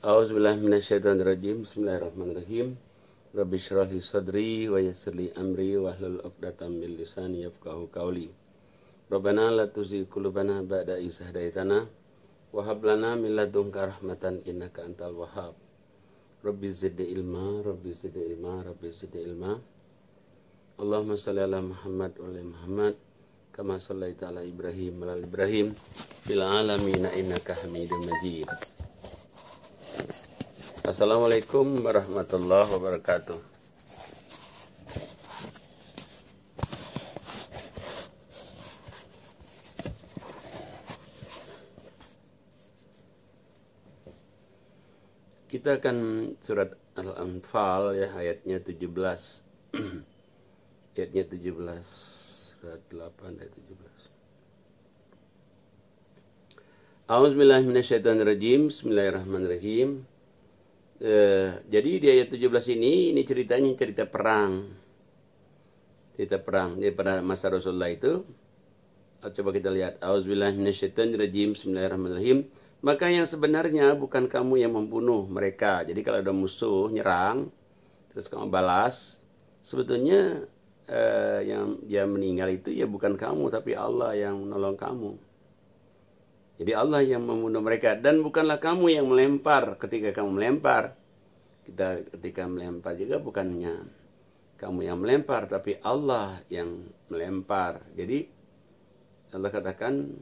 A'udzubillahi minasyaitonirrajim. Bismillahirrahmanirrahim. Rabbi shrah li sadri wa yassir li amri wahlul 'uqdatam min lisani yafqahu qawli. Rabbana la tuzigh qulubana ba'da idh hadaytana wa hab lana min ladunka rahmatan innaka antal wahhab. Rabbi zidni ilma, Rabbi zidni ilma, Rabbi zidni ilma. Allahumma shalli ala Muhammad wa ala Muhammad kama shallaita ala Ibrahim wa ala Ibrahim fil alamin innaka Hamidum Majid. Assalamualaikum warahmatullahi wabarakatuh. Kita akan surat Al-Anfal ya, ayatnya 17. Ayatnya 17, surat 8 ayat 17. A'udzubillahi minasyaitonirrajim. Bismillahirrahmanirrahim. Jadi di ayat 17 ini ceritanya cerita perang. Cerita perang. Jadi pada masa Rasulullah itu, coba kita lihat. A'udzubillahi minasyaitonirrajim. Bismillahirrahmanirrahim. Maka yang sebenarnya bukan kamu yang membunuh mereka. Jadi kalau ada musuh nyerang, terus kamu balas, sebetulnya yang dia meninggal itu ya bukan kamu, tapi Allah yang menolong kamu. Jadi Allah yang membunuh mereka, dan bukanlah kamu yang melempar ketika kamu melempar. Ketika melempar juga bukannya kamu yang melempar, tapi Allah yang melempar. Jadi Allah katakan,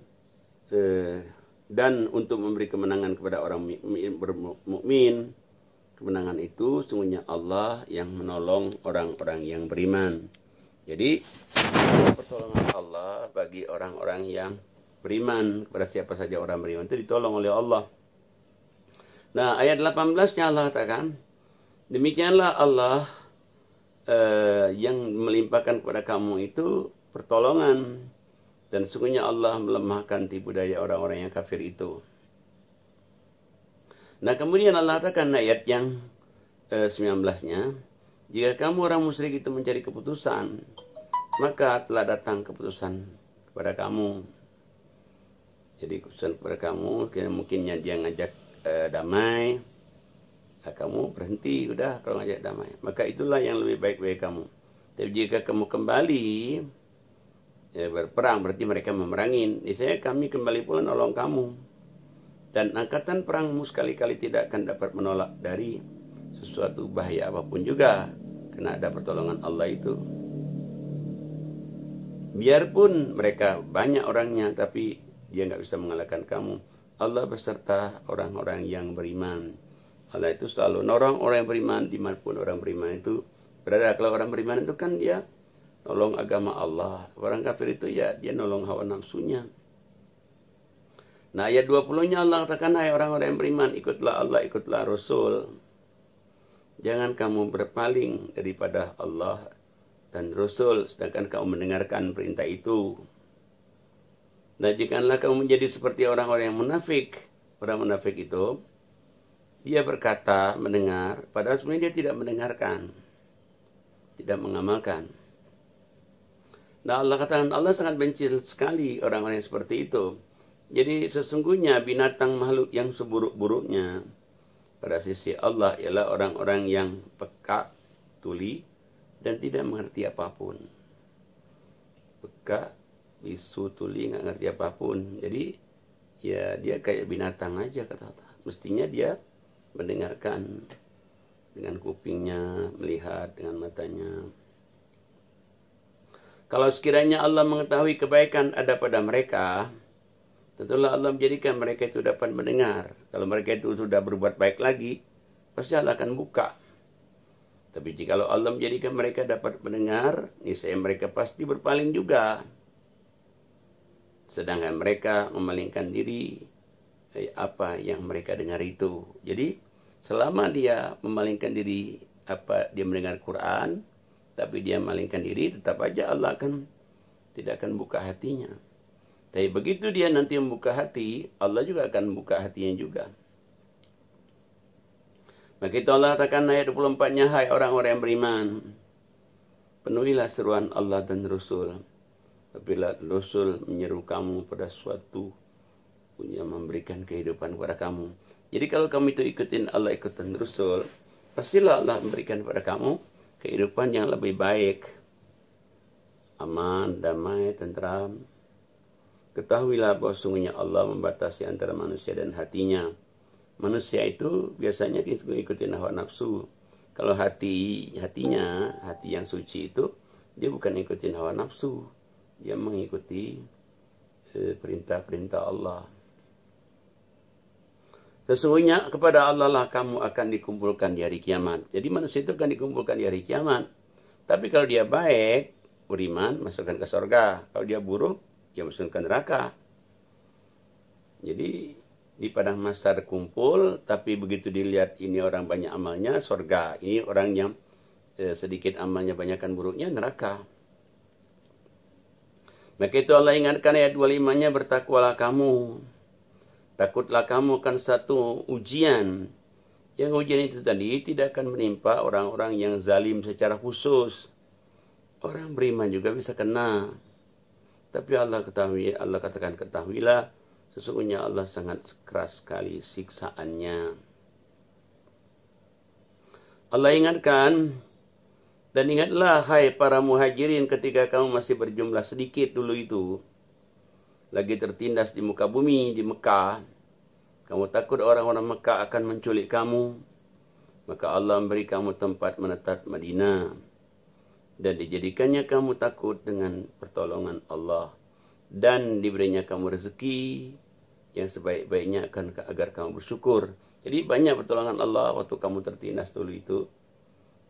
dan untuk memberi kemenangan kepada orang mukmin, kemenangan itu sungguhnya Allah yang menolong orang-orang yang beriman. Jadi pertolongan Allah bagi orang-orang yang beriman, kepada siapa saja orang beriman itu ditolong oleh Allah. Nah, ayat 18-nya Allah katakan, demikianlah Allah yang melimpahkan kepada kamu itu pertolongan, dan sungguhnya Allah melemahkan tipu daya orang-orang yang kafir itu. Nah, kemudian Allah katakan ayat yang 19-nya, jika kamu orang musyrik itu mencari keputusan, maka telah datang keputusan kepada kamu. Jadi keputusan kepada kamu, mungkinnya dia ngajak damai, nah, kamu berhenti, udah kalau ngajak damai. Maka itulah yang lebih baik bagi kamu. Tapi jika kamu kembali ya, berperang, berarti mereka memerangin. Misalnya kami kembali pula nolong kamu. Dan angkatan perangmu sekali-kali tidak akan dapat menolak dari sesuatu bahaya apapun juga, karena ada pertolongan Allah itu. Biarpun mereka banyak orangnya, tapi dia nggak bisa mengalahkan kamu. Allah beserta orang-orang yang beriman. Allah itu selalu nolong orang yang beriman dimanapun orang beriman itu berada. Kalau orang beriman itu kan dia nolong agama Allah. Orang kafir itu ya dia nolong hawa nafsunya. Nah, ayat 20-nya Allah katakan, hai orang-orang yang beriman, ikutlah Allah, ikutlah Rasul. Jangan kamu berpaling daripada Allah dan Rasul sedangkan kamu mendengarkan perintah itu. Nah, janganlah kamu menjadi seperti orang-orang yang munafik. Orang munafik itu, dia berkata, mendengar, padahal sebenarnya dia tidak mendengarkan, tidak mengamalkan. Nah, Allah katakan, Allah sangat benci sekali orang-orang yang seperti itu. Jadi sesungguhnya binatang makhluk yang seburuk-buruknya pada sisi Allah ialah orang-orang yang peka, tuli, dan tidak mengerti apapun. Peka, bisu, tuli, nggak ngerti apapun. Jadi ya dia kayak binatang aja kata Allah. Mestinya dia mendengarkan dengan kupingnya, melihat dengan matanya. Kalau sekiranya Allah mengetahui kebaikan ada pada mereka, tentulah Allah menjadikan mereka itu dapat mendengar. Kalau mereka itu sudah berbuat baik lagi, pasti Allah akan buka. Tapi jika Allah menjadikan mereka dapat mendengar, niscaya mereka pasti berpaling juga. Sedangkan mereka memalingkan diri apa yang mereka dengar itu. Jadi selama dia memalingkan diri, dia mendengar Quran, tapi dia memalingkan diri, tetap aja Allah tidak akan buka hatinya. Tapi begitu dia nanti membuka hati, Allah juga akan buka hatinya juga. Maka itu Allah katakan ayat 24-nya, hai orang-orang yang beriman, penuhilah seruan Allah dan Rasul. Apabila Rasul menyeru kamu pada suatu yang memberikan kehidupan kepada kamu, Jadi kalau kamu itu ikutin Allah, ikutin Rasul, pastilah Allah memberikan kepada kamu kehidupan yang lebih baik. Aman, damai, tentram. Ketahuilah bahwa sungguhnya Allah membatasi antara manusia dan hatinya. Manusia itu biasanya ikutin hawa nafsu. Kalau hatinya, hati yang suci itu, dia bukan ikutin hawa nafsu. Dia mengikuti perintah-perintah Allah. Sesungguhnya kepada Allah lah kamu akan dikumpulkan di hari kiamat. Jadi manusia itu akan dikumpulkan di hari kiamat. Tapi kalau dia baik, beriman, masukkan ke surga. Kalau dia buruk, dia masukkan ke neraka. Jadi di padang mahsyar kumpul, tapi begitu dilihat ini orang banyak amalnya, surga. Ini orang yang sedikit amalnya, banyakkan buruknya, neraka. Maka itu Allah ingatkan ayat 25-nya, bertakwalah kamu. Takutlah kamu akan satu ujian. Yang ujian itu tadi tidak akan menimpa orang-orang yang zalim secara khusus. Orang beriman juga bisa kena. Tapi Allah katakan ketahuilah, sesungguhnya Allah sangat keras sekali siksaannya. Allah ingatkan, dan ingatlah hai para muhajirin ketika kamu masih berjumlah sedikit dulu itu. Lagi tertindas di muka bumi, di Mekah. Kamu takut orang-orang Mekah akan menculik kamu. Maka Allah memberi kamu tempat menetap Madinah. Dan dijadikannya kamu takut dengan pertolongan Allah. Dan diberinya kamu rezeki yang sebaik-baiknya agar kamu bersyukur. Jadi banyak pertolongan Allah waktu kamu tertindas dulu itu.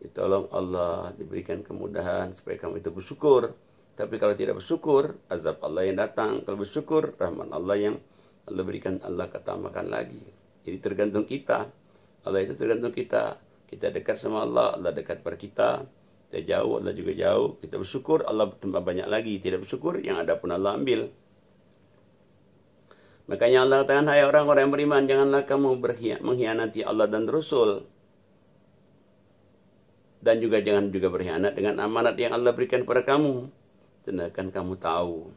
Ditolong Allah, diberikan kemudahan supaya kamu itu bersyukur. Tapi kalau tidak bersyukur, azab Allah yang datang. Kalau bersyukur, rahmat Allah yang Allah berikan, Allah ketambahkan lagi. Jadi tergantung kita. Allah itu tergantung kita. Kita dekat sama Allah, Allah dekat pada kita. Kita jauh, Allah juga jauh. Kita bersyukur, Allah tambah banyak lagi. Tidak bersyukur, yang ada pun Allah ambil. Makanya Allah katakan, hai orang-orang yang beriman, janganlah kamu mengkhianati Allah dan Rasul. Dan juga jangan juga berkhianat dengan amanat yang Allah berikan kepada kamu. Sedangkan kamu tahu.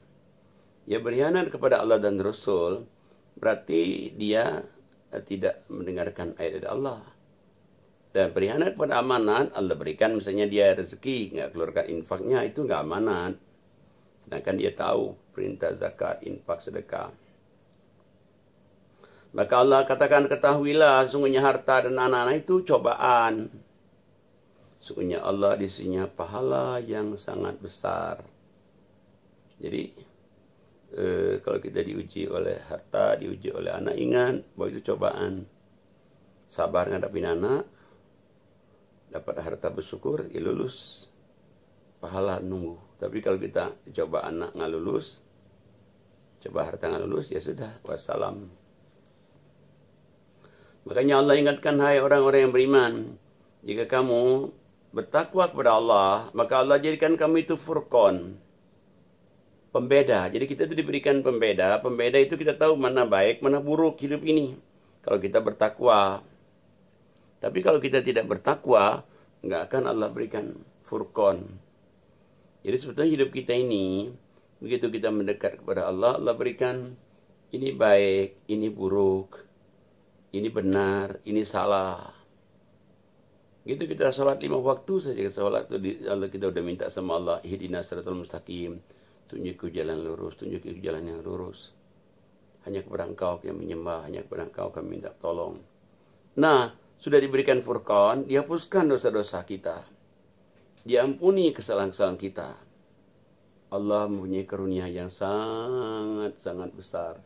Ya, berkhianat kepada Allah dan Rasul berarti dia tidak mendengarkan ayat Allah. Dan berkhianat kepada amanat Allah berikan, misalnya dia rezeki, nggak keluarkan infaknya, itu nggak amanat. Sedangkan dia tahu perintah zakat, infak, sedekah. Maka Allah katakan, ketahuilah, sungguhnya harta dan anak-anak itu cobaan. Sungguhnya Allah di sisinya pahala yang sangat besar. Jadi kalau kita diuji oleh harta, diuji oleh anak, ingat bahwa itu cobaan. Sabar ngadapin anak, dapat harta bersyukur, ya lulus. Pahala nunggu. Tapi kalau kita coba anak nggak lulus, coba harta nggak lulus, ya sudah, wassalam. Makanya Allah ingatkan, hai orang-orang yang beriman, jika kamu bertakwa kepada Allah, maka Allah jadikan kamu itu furqan, pembeda. Jadi kita itu diberikan pembeda. Pembeda itu kita tahu mana baik, mana buruk hidup ini. Kalau kita bertakwa. Tapi kalau kita tidak bertakwa, nggak akan Allah berikan furqan. Jadi sebetulnya hidup kita ini, begitu kita mendekat kepada Allah, Allah berikan ini baik, ini buruk, ini benar, ini salah. Gitu kita sholat 5 waktu saja. Sholat itu Allah, kita udah minta sama Allah, ihdinas siratal mustaqim, tunjuk jalan lurus, tunjuk jalan yang lurus. Hanya kepada Engkau yang menyembah, hanya kepada Engkau kami minta tolong. Nah, sudah diberikan furqan, dihapuskan dosa-dosa kita, diampuni kesalahan-kesalahan kita. Allah mempunyai karunia yang sangat-sangat besar.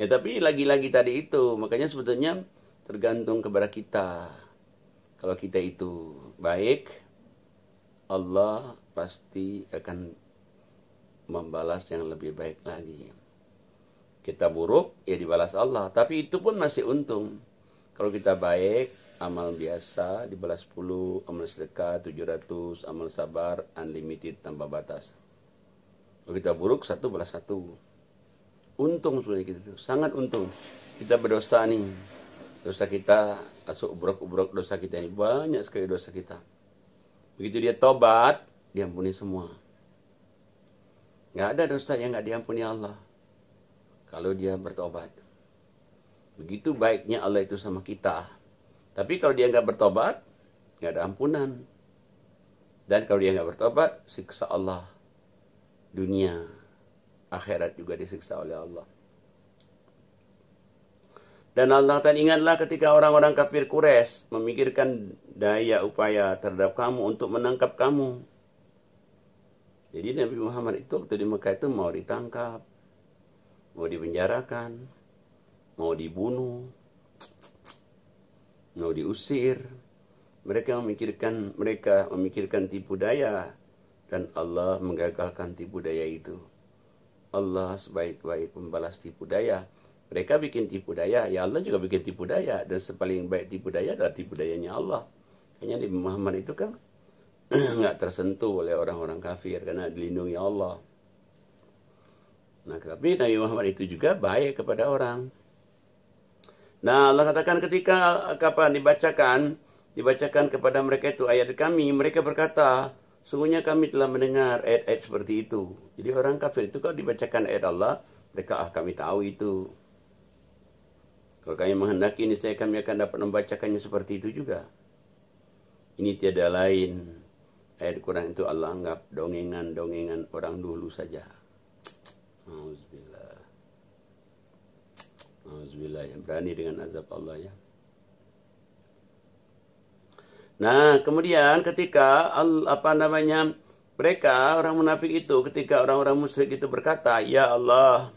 Ya, tapi lagi-lagi tadi itu, makanya sebetulnya tergantung kepada kita. Kalau kita itu baik, Allah pasti akan membalas yang lebih baik lagi. Kita buruk, ya dibalas Allah. Tapi itu pun masih untung. Kalau kita baik, amal biasa dibalas 10, amal sedekah 700, amal sabar unlimited tanpa batas. Kalau kita buruk, 1 balas 1. Untung sebenarnya gitu, sangat untung. Kita berdosa nih. Dosa kita, masuk ubrok-ubrok dosa kita ini. Banyak sekali dosa kita. Begitu dia tobat, diampuni semua. Nggak ada dosa yang nggak diampuni Allah. Kalau dia bertobat. Begitu baiknya Allah itu sama kita. Tapi kalau dia nggak bertobat, nggak ada ampunan. Dan kalau dia nggak bertobat, siksa Allah. Dunia, akhirat juga disiksa oleh Allah. Dan Allah Ta'ala ingatlah ketika orang-orang kafir Quraisy memikirkan daya upaya terhadap kamu untuk menangkap kamu. Jadi Nabi Muhammad itu waktu di Mekah itu mau ditangkap, mau dipenjarakan, mau dibunuh, mau diusir. Mereka memikirkan tipu daya, dan Allah menggagalkan tipu daya itu. Allah sebaik-baik pembalas tipu daya. Mereka bikin tipu daya, ya Allah juga bikin tipu daya, dan sepaling baik tipu daya adalah tipu dayanya Allah. Hanya Nabi Muhammad itu kan nggak tersentuh oleh orang-orang kafir karena dilindungi Allah. Nah, tapi Nabi Muhammad itu juga baik kepada orang. Nah, Allah katakan ketika dibacakan kepada mereka itu ayat kami, mereka berkata, sungguhnya kami telah mendengar ayat-ayat seperti itu. Jadi orang kafir itu kalau dibacakan ayat Allah, mereka kami tahu itu. Kalau kami menghendaki, niscaya kami akan dapat membacakannya seperti itu juga. Ini tiada lain. Ayat Quran itu Allah anggap dongengan-dongengan orang dulu saja. Auzubillah. Auzubillah, yang berani dengan azab Allah ya. Nah, kemudian ketika mereka orang munafik itu, ketika orang-orang musyrik itu berkata, ya Allah,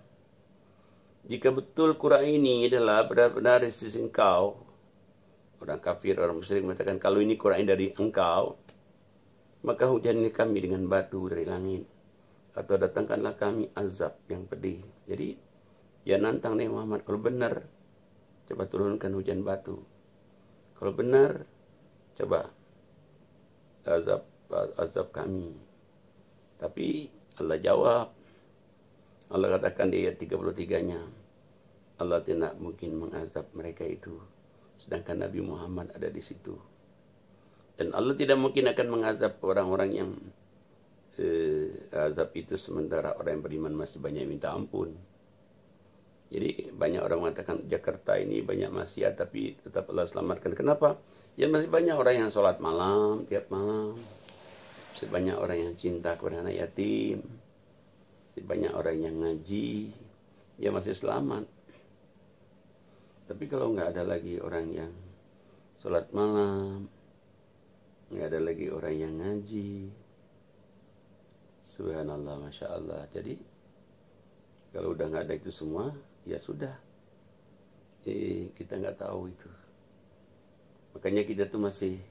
jika betul Quran ini adalah benar-benar dari sisi Engkau, orang kafir, orang musyrik mengatakan kalau ini Quran dari Engkau, maka hujani kami dengan batu dari langit, atau datangkanlah kami azab yang pedih. Jadi dia nantang Nabi Muhammad, kalau benar coba turunkan hujan batu, kalau benar coba azab kami. Tapi Allah jawab, Allah katakan di ayat 33-nya, Allah tidak mungkin mengazab mereka itu sedangkan Nabi Muhammad ada di situ. Dan Allah tidak mungkin akan mengazab orang-orang yang azab itu sementara orang yang beriman masih banyak minta ampun. Jadi banyak orang mengatakan Jakarta ini banyak maksiat tapi tetap Allah selamatkan. Kenapa? Ya masih banyak orang yang sholat malam tiap malam. Masih banyak orang yang cinta kepada anak yatim. Masih banyak orang yang ngaji. Ya masih selamat. Tapi kalau nggak ada lagi orang yang sholat malam, nggak ada lagi orang yang ngaji, subhanallah, masya Allah. Jadi kalau udah nggak ada itu semua, ya sudah, kita nggak tahu itu. Makanya kita tuh masih,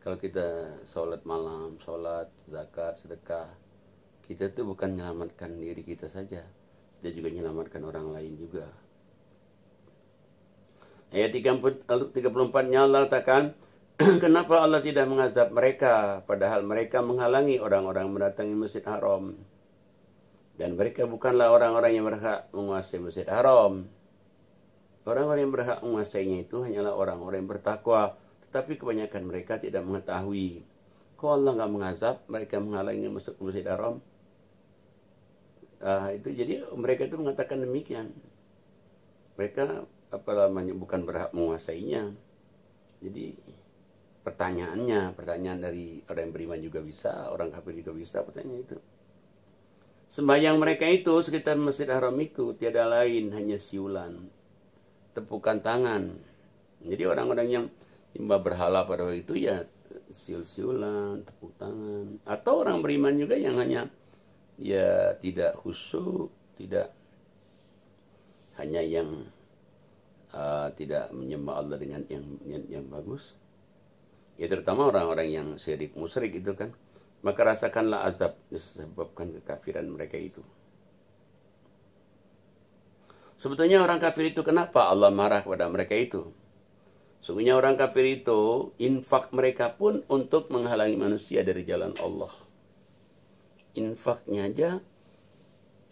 kalau kita sholat malam, sholat, zakat, sedekah, kita tuh bukan menyelamatkan diri kita saja, kita juga menyelamatkan orang lain juga. Ayat 34-nya Allah katakan, kenapa Allah tidak mengazab mereka, padahal mereka menghalangi orang-orang mendatangi Masjid Haram. Dan mereka bukanlah orang-orang yang berhak menguasai Masjid Haram. Orang-orang yang berhak menguasainya itu hanyalah orang-orang yang bertakwa, tetapi kebanyakan mereka tidak mengetahui. Kok Allah nggak mengazab, mereka menghalangi masuk ke Masjid Haram? Itu jadi mereka itu mengatakan demikian. Mereka bukan berhak menguasainya. Jadi pertanyaan dari orang yang beriman juga bisa, orang kafir juga bisa pertanyaan itu. Sembahyang mereka itu sekitar Masjid Haram itu tiada lain hanya siulan, tepukan tangan. Jadi orang-orang yang menyembah berhala pada waktu itu ya siul-siulan, tepuk tangan. Atau orang beriman juga yang hanya ya tidak khusyuk, tidak hanya yang tidak menyembah Allah dengan yang bagus. Ya terutama orang-orang yang syirik musyrik itu kan. Maka rasakanlah azab disebabkan kekafiran mereka itu. Sebetulnya orang kafir itu kenapa Allah marah kepada mereka itu? Sungguhnya orang kafir itu infak mereka pun untuk menghalangi manusia dari jalan Allah. Infaknya aja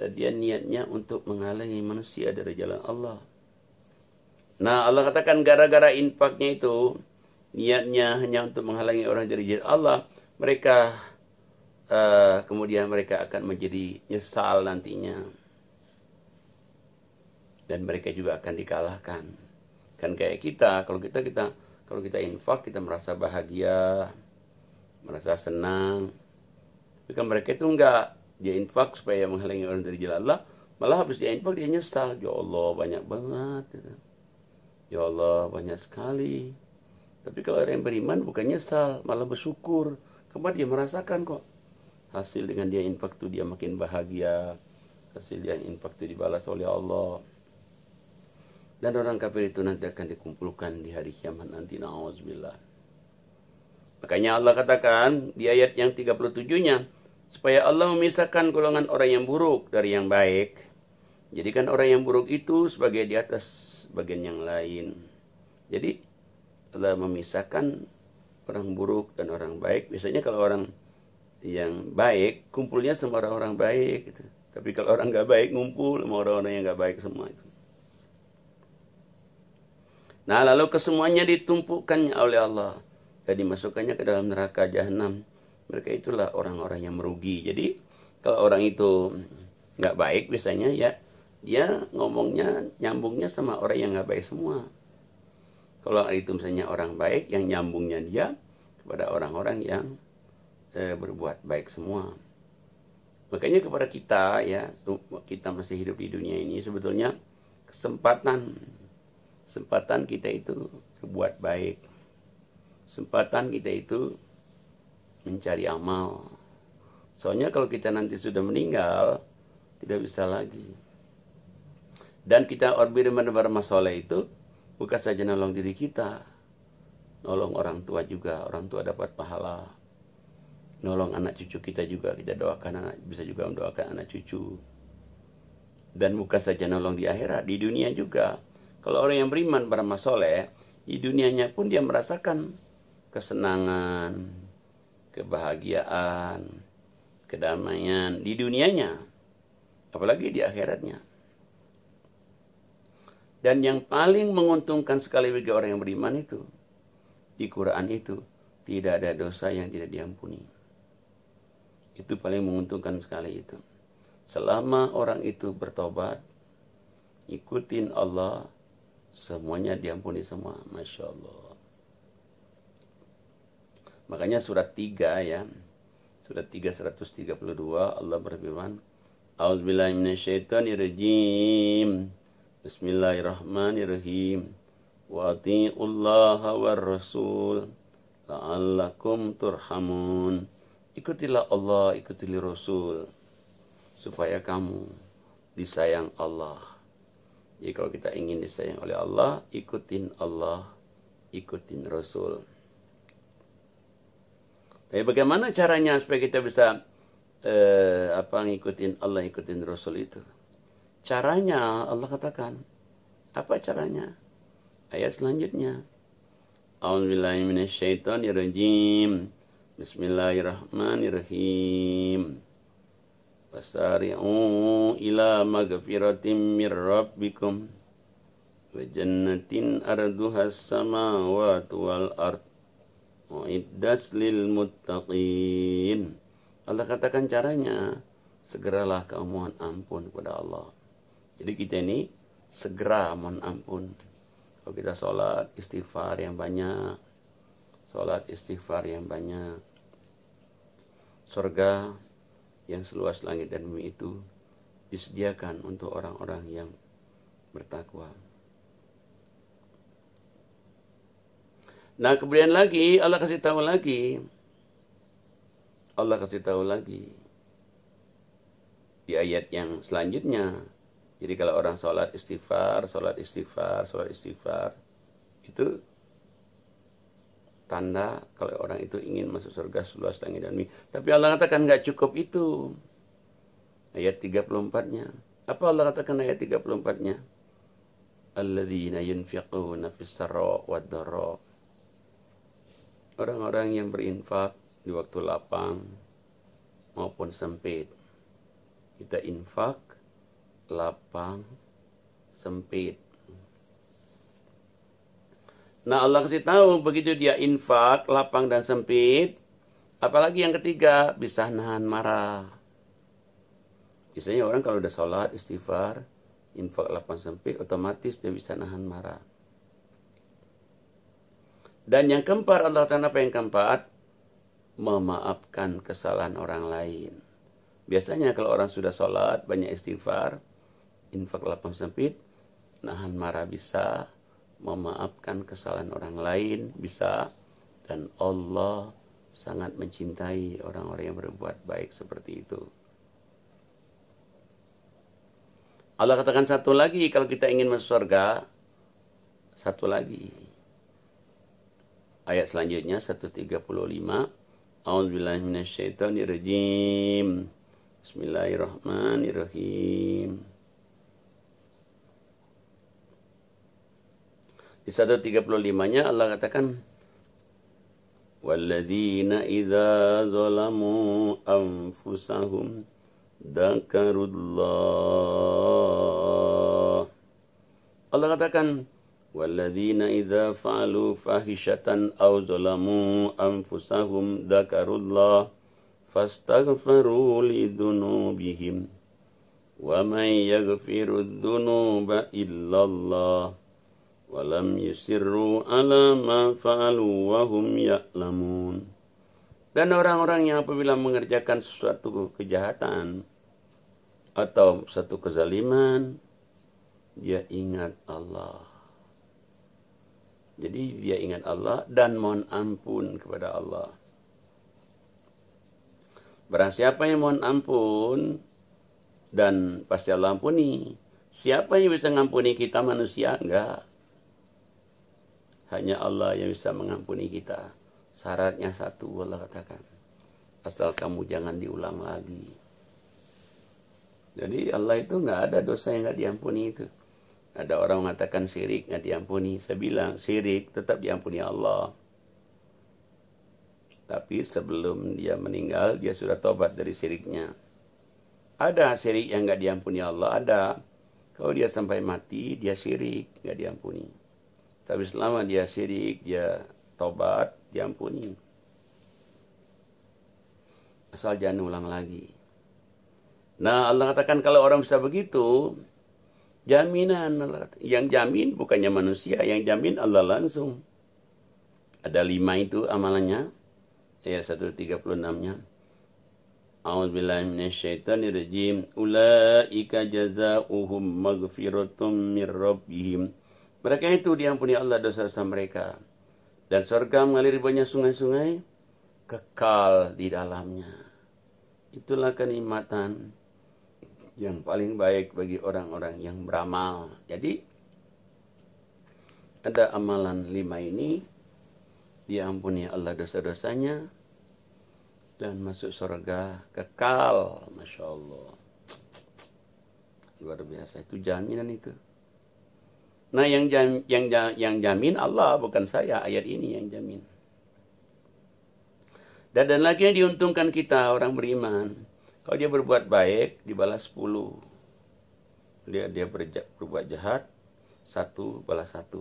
dia niatnya untuk menghalangi manusia dari jalan Allah. Nah, Allah katakan gara-gara infaknya itu niatnya hanya untuk menghalangi orang dari jalan Allah, mereka kemudian mereka akan menjadi nyesal nantinya. dan mereka juga akan dikalahkan. Kan kayak kita, kalau kita infak, kita merasa bahagia, merasa senang. Tapi kan mereka itu enggak, dia infak supaya menghalangi orang dari jalan Allah, malah habis dia infak dia nyesal, ya Allah banyak banget, gitu. Ya Allah banyak sekali. Tapi kalau orang yang beriman bukan nyesal, malah bersyukur. Karena dia merasakan kok hasil dengan dia infak itu dia makin bahagia. Hasil dia infak itu dibalas oleh Allah. Dan orang kafir itu nanti akan dikumpulkan di hari kiamat nanti, na'udzubillah. Makanya Allah katakan di ayat yang 37-nya, supaya Allah memisahkan golongan orang yang buruk dari yang baik. Jadikan orang yang buruk itu sebagai di atas bagian yang lain. Jadi Allah memisahkan orang buruk dan orang baik. Biasanya kalau orang yang baik kumpulnya sama orang-orang baik gitu. Tapi kalau orang nggak baik ngumpul sama orang-orang yang nggak baik semua itu. Nah, lalu kesemuanya ditumpukannya oleh Allah dan dimasukkannya ke dalam neraka jahanam. Mereka itulah orang-orang yang merugi. Jadi kalau orang itu nggak baik biasanya ya dia ngomongnya nyambungnya sama orang yang nggak baik semua. Kalau itu misalnya orang baik, yang nyambungnya dia kepada orang-orang yang berbuat baik semua. Makanya kepada kita ya, kita masih hidup di dunia ini, sebetulnya kesempatan kita itu berbuat baik. Kesempatan kita itu mencari amal. Soalnya kalau kita nanti sudah meninggal, tidak bisa lagi. Dan kita beramal soleh itu bukan saja nolong diri kita, nolong orang tua juga, orang tua dapat pahala. Nolong anak cucu kita juga, kita doakan anak, bisa juga mendoakan anak cucu. Dan bukan saja nolong di akhirat, di dunia juga. Kalau orang yang beriman beramal soleh, di dunianya pun dia merasakan kesenangan, kebahagiaan, kedamaian di dunianya, apalagi di akhiratnya. Dan yang paling menguntungkan sekali bagi orang yang beriman itu, di Quran itu, tidak ada dosa yang tidak diampuni. Itu paling menguntungkan sekali itu. Selama orang itu bertobat, ikutin Allah, semuanya diampuni semua. Masya Allah. Makanya surat 3 ya, surat 3 132 Allah berfirman, A'udzubillahi minasyaitonirrajim. Bismillahirrahmanirrahim. Wa ati'ullaha war rasul la'allakum turhamun. Ikutilah Allah, ikutilah Rasul, supaya kamu disayang Allah. Jadi kalau kita ingin disayang oleh Allah, ikutin Rasul. Tapi bagaimana caranya supaya kita bisa ngikutin Allah, ikutin Rasul itu? Caranya Allah katakan. Apa caranya? Ayat selanjutnya. A'udzubillahi minasyaitonirrajim. Bismillahirrahmanirrahim. Wasari'u ila magfiratin mir rabbikum wa jannatin arduhas samawati wal ard uiddat lil muttaqin. Allah katakan caranya, segeralah kamu mohon ampun kepada Allah. Jadi kita ini segera mohon ampun. Kalau kita sholat istighfar yang banyak, surga yang seluas langit dan bumi itu disediakan untuk orang-orang yang bertakwa. Nah, kemudian lagi Allah kasih tahu lagi di ayat yang selanjutnya. Jadi kalau orang sholat istighfar itu tanda kalau orang itu ingin masuk surga seluas langit dan bumi. Tapi Allah katakan nggak cukup itu. Ayat 34-nya. Apa Allah katakan ayat 34-nya? Alladzina yunfiquna fis sarra wad dharra. Orang-orang yang berinfak di waktu lapang maupun sempit. Kita infak lapang sempit. Nah, Allah kasih tahu begitu dia infak lapang dan sempit, apalagi yang ketiga bisa nahan marah. Biasanya orang kalau udah sholat istighfar infak lapang sempit, otomatis dia bisa nahan marah. Dan yang keempat, Allah Ta'ala apa yang keempat? Memaafkan kesalahan orang lain. Biasanya kalau orang sudah sholat, banyak istighfar, infak lapang sempit, nahan marah bisa, memaafkan kesalahan orang lain bisa, dan Allah sangat mencintai orang-orang yang berbuat baik seperti itu. Allah katakan satu lagi, kalau kita ingin masuk surga, satu lagi. Ayat selanjutnya 135. A'udzubillahi minasyaitonirrajim. Bismillahirrahmanirrahim. Di 135-nya Allah katakan, walladzina idza zalamu anfusahum dzakarullah. Allah katakan, walladzina idza fa'alu fahishatan aw zalamu anfusahum dzakarullah fastaghfiru lidzunubihim wa man yaghfiru dzunuba illallah wa lam yusirru ala ma fa'alu wa hum ya'lamun. Dan orang-orang yang apabila mengerjakan sesuatu kejahatan atau satu kezaliman, dia ingat Allah. Jadi dia ingat Allah dan mohon ampun kepada Allah. Barang siapa yang mohon ampun, dan pasti Allah ampuni. Siapa yang bisa mengampuni kita manusia? Enggak. Hanya Allah yang bisa mengampuni kita. Syaratnya satu, Allah katakan, asal kamu jangan diulang lagi. Jadi Allah itu nggak ada dosa yang nggak diampuni itu. Ada orang mengatakan syirik nggak diampuni. Saya bilang syirik tetap diampuni Allah. Tapi sebelum dia meninggal, dia sudah tobat dari syiriknya. Ada syirik yang nggak diampuni Allah, ada. Kalau dia sampai mati, dia syirik, nggak diampuni. Tapi selama dia syirik, dia tobat, diampuni. Asal jangan ulang lagi. Nah, Allah katakan kalau orang bisa begitu, jaminan Allah. Yang jamin bukannya manusia, yang jamin Allah langsung. Ada 5 itu amalannya. Ayat 136-nya. A'udzubillahi minasyaitonirrajim. Ulaika jazaohum maghfiratum mir rabbihim. Mereka itu diampuni Allah dosa-dosa mereka. Dan surga mengalir banyak sungai-sungai, kekal di dalamnya. Itulah kenikmatan yang paling baik bagi orang-orang yang beramal. Jadi, ada amalan 5 ini, diampuni Allah dosa-dosanya, dan masuk surga kekal. Masya Allah. Luar biasa, itu jaminan itu. Nah, yang jamin Allah, bukan saya. Ayat ini yang jamin. Dan lagi yang diuntungkan kita orang beriman, kalau dia berbuat baik dibalas 10. Dia berbuat jahat, 1 balas 1.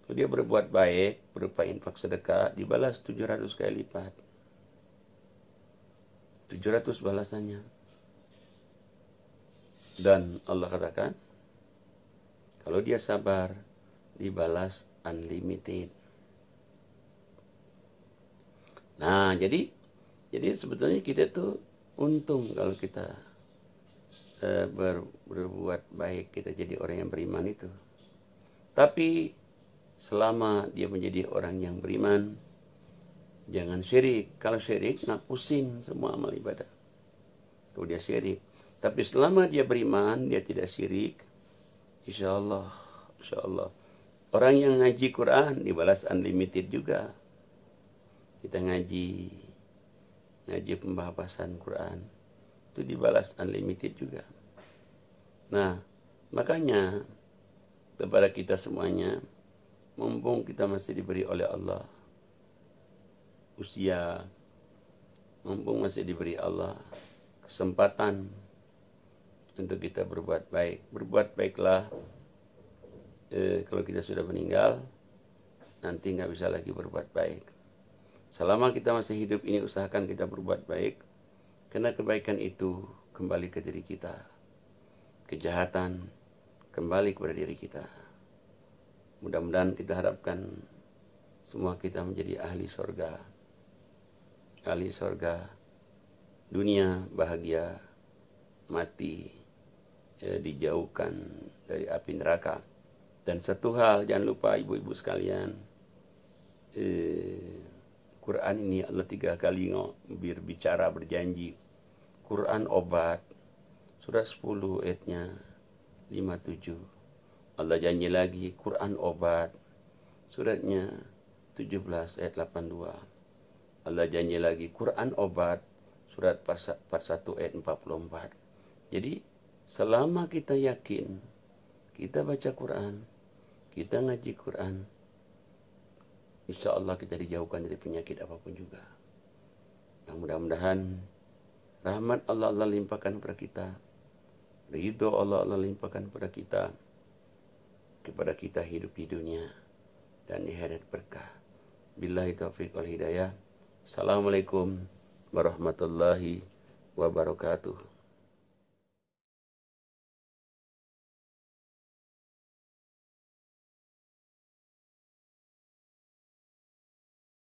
Kalau dia berbuat baik berupa infak sedekah, dibalas 700 kali lipat. 700 balasannya. Dan Allah katakan, kalau dia sabar, dibalas unlimited. Nah, jadi sebetulnya kita tuh untung kalau kita berbuat baik, kita jadi orang yang beriman itu. Tapi selama dia menjadi orang yang beriman, jangan syirik. Kalau syirik, nak pusing semua amal ibadah. Kalau dia syirik. Tapi selama dia beriman, dia tidak syirik, Insya Allah. Orang yang ngaji Quran dibalas unlimited juga. Kita ngaji pembahasan Quran, itu dibalas unlimited juga. Nah, makanya kepada kita semuanya, mumpung kita masih diberi oleh Allah usia, mumpung masih diberi Allah kesempatan untuk kita berbuat baik. Berbuat baiklah. Kalau kita sudah meninggal, nanti nggak bisa lagi berbuat baik. Selama kita masih hidup ini, usahakan kita berbuat baik, karena kebaikan itu kembali ke diri kita. kejahatan kembali kepada diri kita. Mudah-mudahan kita harapkan semua kita menjadi ahli surga. Ahli surga, dunia bahagia, mati dijauhkan dari api neraka. Dan satu hal, jangan lupa ibu-ibu sekalian, Quran ini Allah 3 kali berbicara, berjanji. Quran obat, surat 10 ayatnya 57. Allah janji lagi, Quran obat, suratnya 17 ayat 82. Allah janji lagi, Quran obat, surat 41 ayat 44. Jadi selama kita yakin, kita baca Quran, kita ngaji Quran, insya Allah kita dijauhkan dari penyakit apapun juga. Yang mudah-mudahan rahmat Allah limpahkan kepada kita, ridho Allah limpahkan kepada kita hidup di dunia dan di akhirat berkah. Billahi taufiq wal hidayah. Assalamualaikum warahmatullahi wabarakatuh.